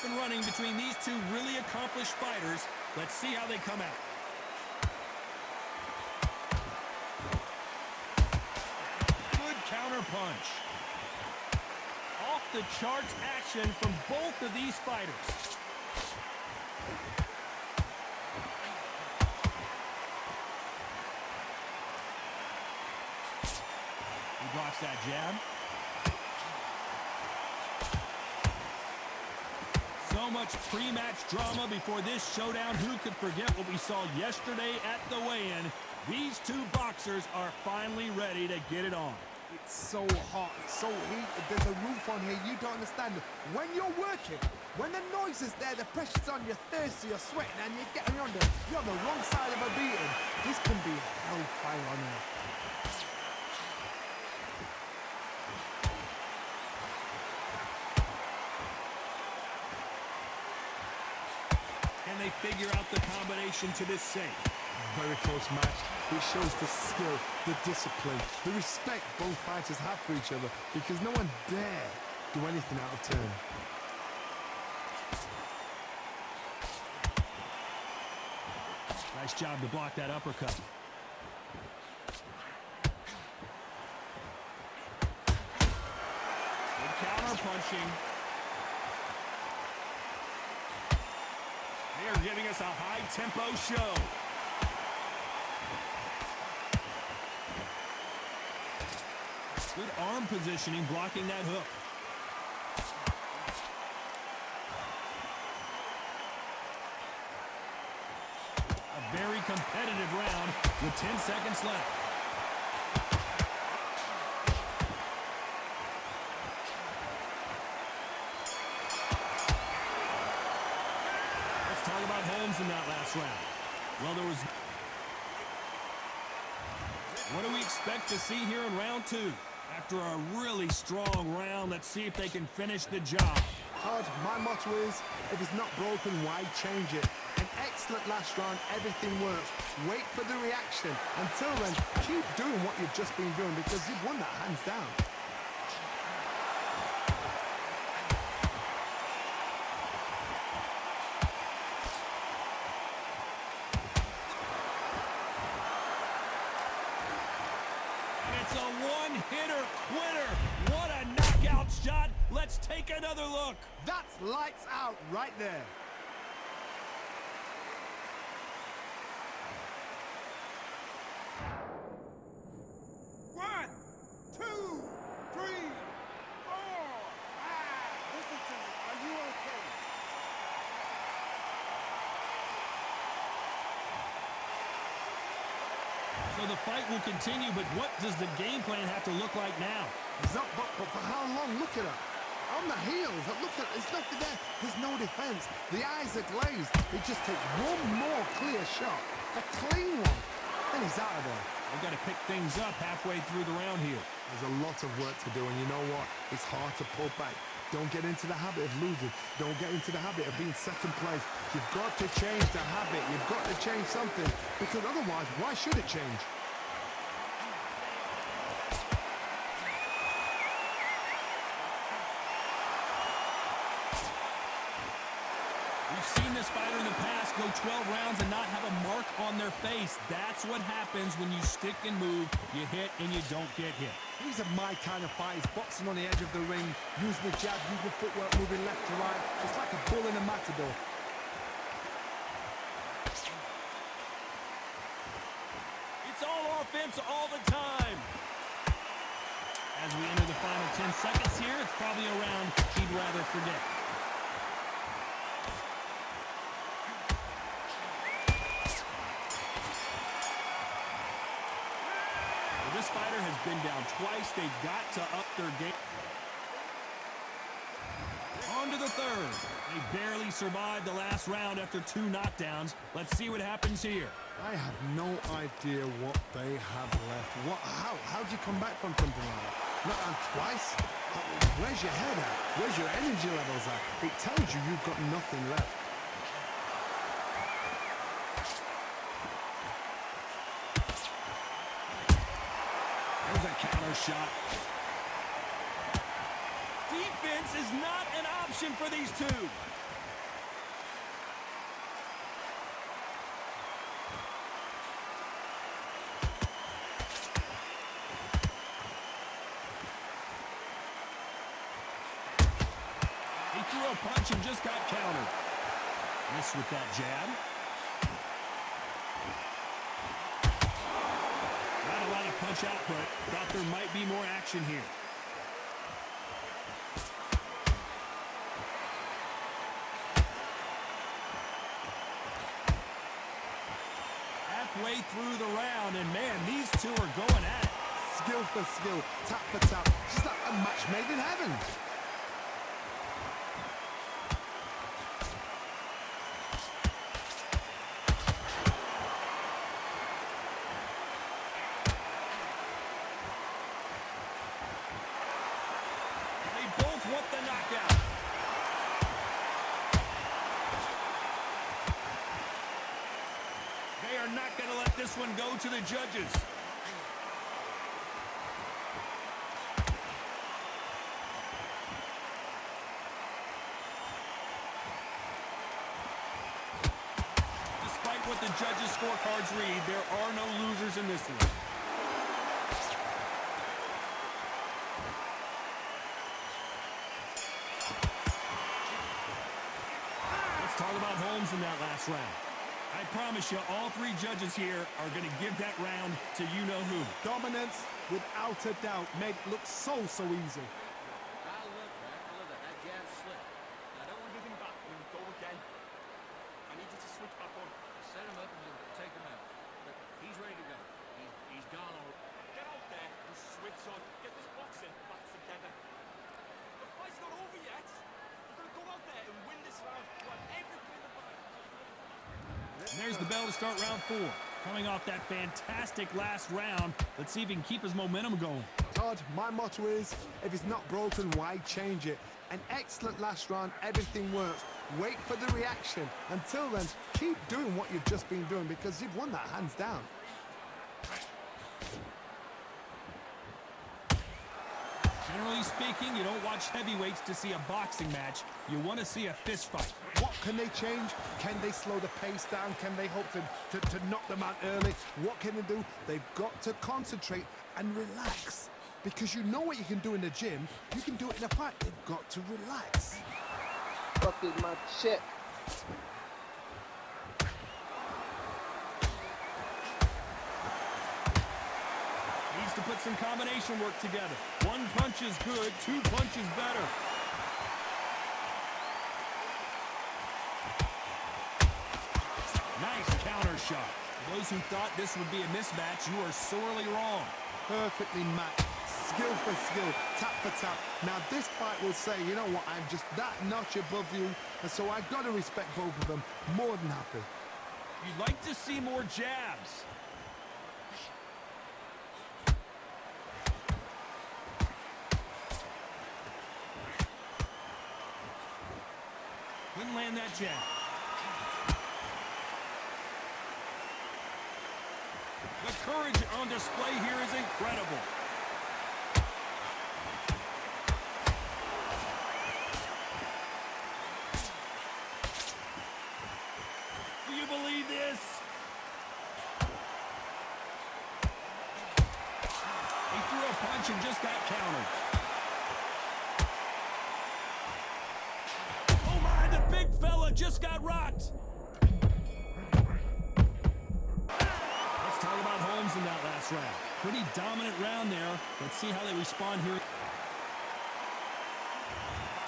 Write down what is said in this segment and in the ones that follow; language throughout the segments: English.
up and running between these two really accomplished fighters. Let's see how they come out. Good counter punch. Off the charts action from both of these fighters. He blocks that jab. So much pre-match drama before this showdown. Who could forget what we saw yesterday at the weigh-in? These two boxers are finally ready to get it on. It's so hot, it's so heated, there's a roof on here, you don't understand. When you're working, when the noise is there, the pressure's on, you're thirsty, you're sweating, and you're on the wrong side of a beating. This can be hellfire on here. Can they figure out the combination to this safe? Very close match. It shows the skill, the discipline, the respect both fighters have for each other, because no one dare do anything out of turn. Nice job to block that uppercut. Good counter punching. They are giving us a high-tempo show. Good arm positioning, blocking that hook. A very competitive round with 10 seconds left. Let's talk about Holmes in that last round. Well, there was... What do we expect to see here in round two? After a really strong round, let's see if they can finish the job. Hard, my motto is, if it's not broken, why change it? An excellent last round, everything works. Wait for the reaction. Until then, keep doing what you've just been doing, because you've won that hands down. It's a one-hitter quitter. What a knockout shot. Let's take another look. That's lights out right there. One, two, three, four, five. Listen to me. Are you okay? So the fight will continue, but what does the game plan have to look like now? But for how long? Look at her. On the heels. Look at there's nothing there. There's no defense. The eyes are glazed. It just takes one more clear shot. A clean one. Then he's out of there. They've got to pick things up halfway through the round here. There's a lot of work to do, and you know what? It's hard to pull back. Don't get into the habit of losing. Don't get into the habit of being second place. You've got to change the habit. You've got to change something, because otherwise, why should it change? We've seen this fighter in the past go 12 rounds and not have a mark on their face. That's what happens when you stick and move. You hit and you don't get hit. These are my kind of fights, boxing on the edge of the ring, using the jab, using the footwork, moving left to right. It's like a bull in a matador. It's all offense all the time. As we enter the final 10 seconds here, it's probably a round he'd rather forget. This fighter has been down twice. They've got to up their game. On to the third. They barely survived the last round after 2 knockdowns. Let's see what happens here. I have no idea what they have left. How'd you come back from something like that? Not on twice? Where's your head at? Where's your energy levels at? It tells you you've got nothing left. There's a counter shot. Defense is not an option for these two. threw a punch and just got countered. Missed with that jab. Not a lot of punch output. Thought there might be more action here. Halfway through the round, and man, these two are going at it. Skill for skill, tap for tap, just like a match made in heaven. They both want the knockout. They are not going to let this one go to the judges. Despite what the judges' scorecards read, there are no losers in this one. Let's talk about Holmes in that last round. I promise you, all three judges here are going to give that round to you-know-who. Dominance, without a doubt, made it look so easy. I love that. That jab slipped. I don't want to give him back when we go again. I need you to switch back on. Set him up and then take him out. Look, he's ready to go. He's gone on. Get out there and switch on. Get this boxing back together. The fight's not over yet. You're going to go out there and win this round. You have everything in the bag. And there's the bell to start round 4. Coming off that fantastic last round, let's see if he can keep his momentum going. Todd, my motto is, if it's not broken, why change it? An excellent last round, everything works. Wait for the reaction. Until then, keep doing what you've just been doing because you've won that hands down. Generally speaking, you don't watch heavyweights to see a boxing match. You want to see a fist fight. What can they change? Can they slow the pace down? Can they hope to knock them out early? What can they do? They've got to concentrate and relax. Because you know what you can do in the gym, you can do it in a fight. They've got to relax. Fuck is my shit. Needs to put some combination work together. One punch is good, 2 punches better. Nice counter shot. For those who thought this would be a mismatch, you are sorely wrong. Perfectly matched. Skill for skill, tap for tap. Now this fight will say, you know what, I'm just that notch above you, and so I've got to respect both of them. More than happy. You'd like to see more jabs. Couldn't land that jab. The courage on display here is incredible. Do you believe this? He threw a punch and just got countered. Oh my, the big fella just got rocked. Let's talk about Holmes in that last round. Pretty dominant round there. Let's see how they respond here.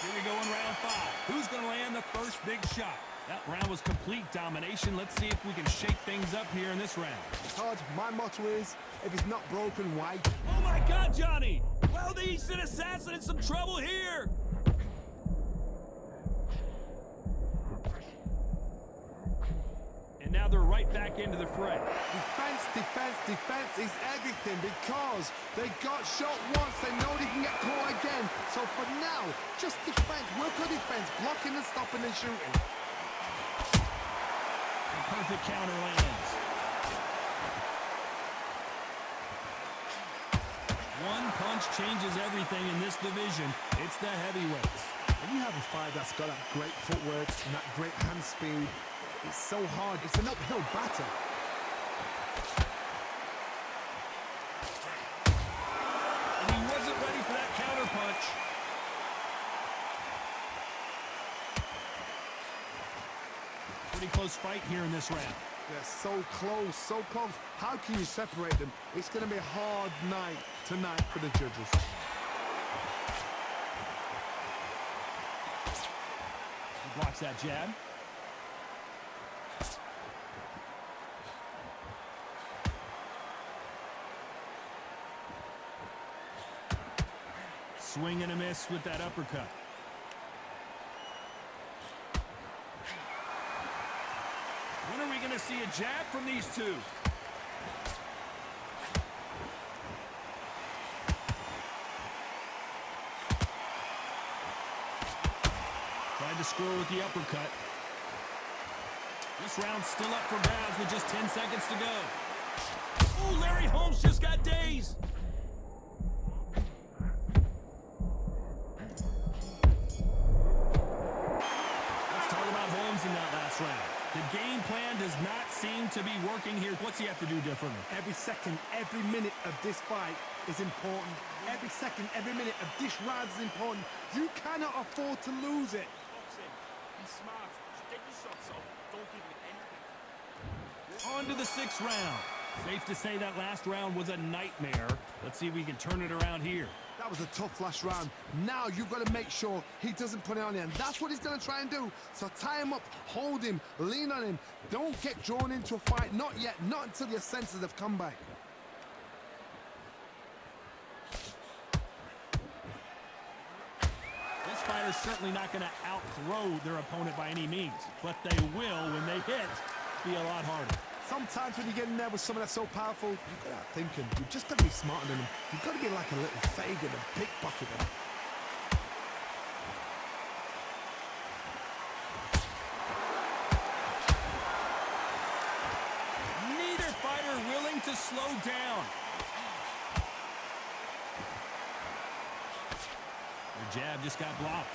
Here we go in round 5. Who's going to land the first big shot? That round was complete domination. Let's see if we can shake things up here in this round. Todd, my motto is, if it's not broken, why? Oh my God, Johnny! Well, the Eastern Assassin in some trouble here. And now they're right back into the fray. Defense, defense, defense is everything because they got shot once, they know they can get caught again. So for now, just defense, work on defense, blocking and stopping and shooting. Perfect counter lands. One punch changes everything in this division. It's the heavyweights. When you have a fight that's got that great footwork and that great hand speed, it's so hard. It's an uphill battle. And he wasn't ready for that counter punch. Pretty close fight here in this round. They're so close, so close. How can you separate them? It's going to be a hard night tonight for the judges. He blocks that jab. Swing and a miss with that uppercut. When are we going to see a jab from these two? Tried to score with the uppercut. This round's still up for grabs with just 10 seconds to go. Oh, Larry Holmes just got dazed. Let's talk about Holmes in that last round. The game plan does not seem to be working here. What's he have to do differently? Every second, every minute of this fight is important. Every second, every minute of this round is important. You cannot afford to lose it. Boxing. Be smart. Just get your shots off. Don't give it anything. On to the 6th round. Safe to say that last round was a nightmare. Let's see if we can turn it around here. That was a tough last round. Now you've got to make sure he doesn't put it on you. And that's what he's going to try and do. So tie him up, hold him, lean on him. Don't get drawn into a fight. Not yet. Not until your senses have come back. This fighter's certainly not going to outthrow their opponent by any means. But they will, when they hit, be a lot harder. Sometimes when you get in there with someone that's so powerful, you've got to outthink him. You've just got to be smarter than him. You've got to be like a little Fagin and pickpocket him. Neither fighter willing to slow down. The jab just got blocked.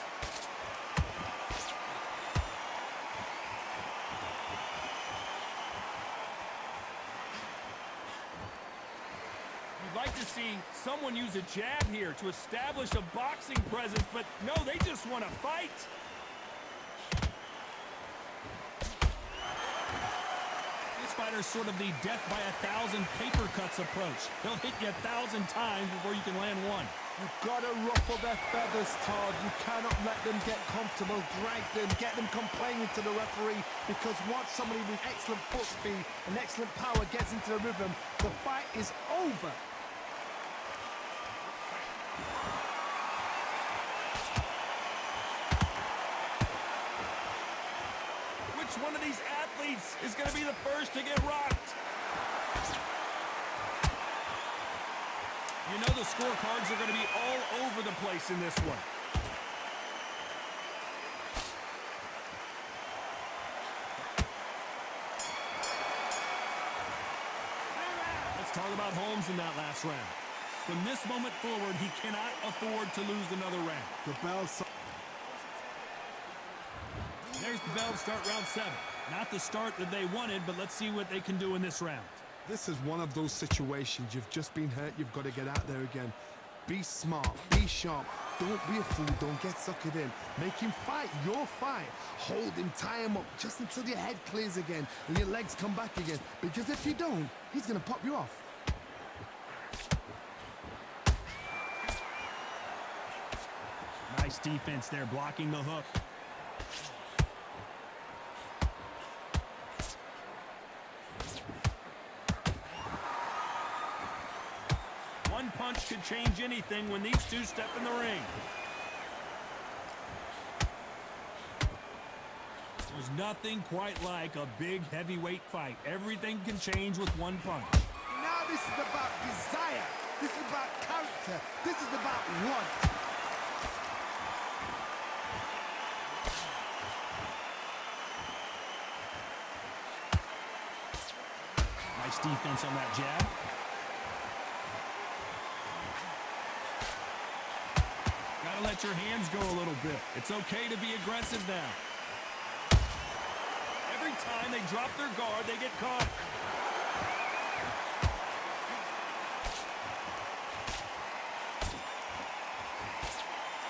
You'd like to see someone use a jab here to establish a boxing presence, but no, they just want to fight. This fighter's sort of the death by 1,000 paper cuts approach. They'll hit you 1,000 times before you can land one. You've got to ruffle their feathers, Todd. You cannot let them get comfortable, drag them, get them complaining to the referee, because once somebody with excellent foot speed and excellent power gets into the rhythm, the fight is over. Which one of these athletes is going to be the first to get rocked? You know the scorecards are going to be all over the place in this one. Let's talk about Holmes in that last round. From this moment forward, he cannot afford to lose another round. The bell's... There's the bell to start round 7. Not the start that they wanted, but let's see what they can do in this round. This is one of those situations. You've just been hurt. You've got to get out there again. Be smart. Be sharp. Don't be a fool. Don't get suckered in. Make him fight your fight. Hold him. Tie him up just until your head clears again and your legs come back again. Because if you don't, he's going to pop you off. Nice defense there, blocking the hook. One punch could change anything when these two step in the ring. There's nothing quite like a big heavyweight fight. Everything can change with one punch. Now this is about desire. This is about character. This is about want. Nice defense on that jab. Gotta let your hands go a little bit. It's okay to be aggressive now. Every time they drop their guard, they get caught.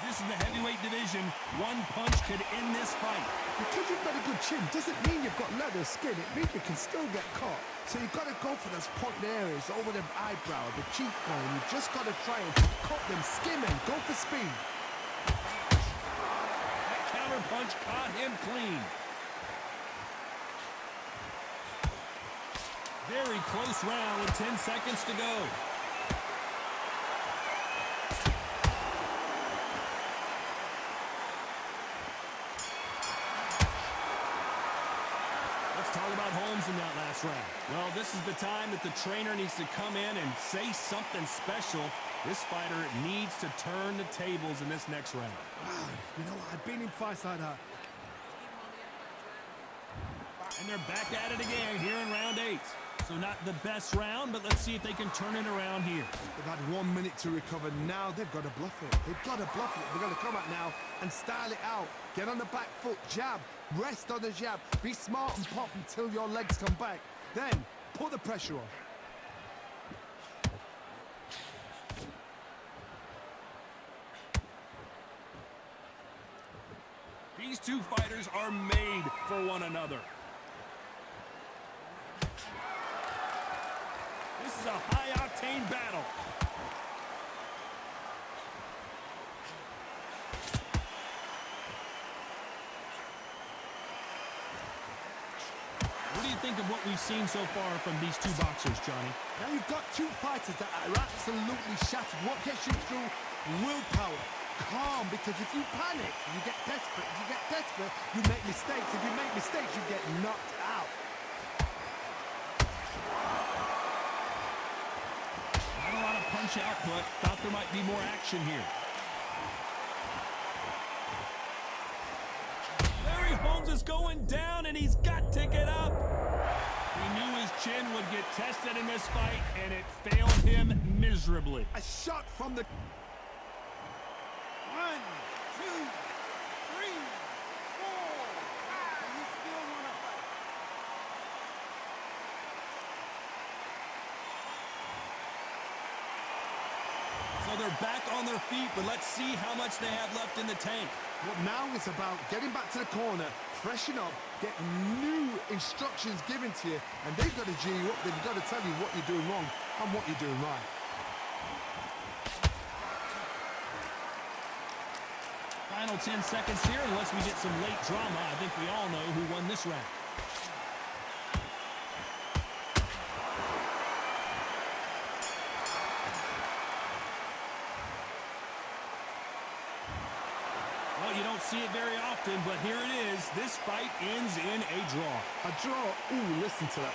This is the heavyweight division One punch could end this fight. Because you've got a good chin doesn't mean you've got leather skin. It means you can still get caught. So you've got to go for those point areas over the eyebrow, the cheekbone. You've just got to try and cut them, skim them, go for speed. That counter punch caught him clean. Very close round with 10 seconds to go. Let's talk about Holmes in that last round. Well, this is the time that the trainer needs to come in and say something special. This fighter needs to turn the tables in this next round. You know, I've been in fights like that. And they're back at it again here in round 8. So not the best round, but let's see if they can turn it around here. They've had 1 minute to recover. Now they've got to bluff it. They've got to bluff it. They've got to come out now and style it out. Get on the back foot, jab, rest on the jab. Be smart and pop until your legs come back. Then put the pressure on. These two fighters are made for one another. This is a high-octane battle. What do you think of what we've seen so far from these two boxers, Johnny? Now you've got two fighters that are absolutely shattered. What gets you through? Willpower. Calm, because if you panic, you get desperate. If you get desperate, you make mistakes. If you make mistakes, you get knocked out. Not a lot of punch output. Thought there might be more action here. Larry Holmes is going down, and he's got to get up. He knew his chin would get tested in this fight, and it failed him miserably. A shot from the... 1, 2, 3, 4, 5. You still want to fight? So they're back on their feet, but let's see how much they have left in the tank. What now is about getting back to the corner, freshen up, get new instructions given to you, and they've got to G you up. They've got to tell you what you're doing wrong and what you're doing right. Final 10 seconds here, unless we get some late drama. I think we all know who won this round. Well, you don't see it very often, but here it is. This fight ends in a draw. A draw. Ooh, listen to that.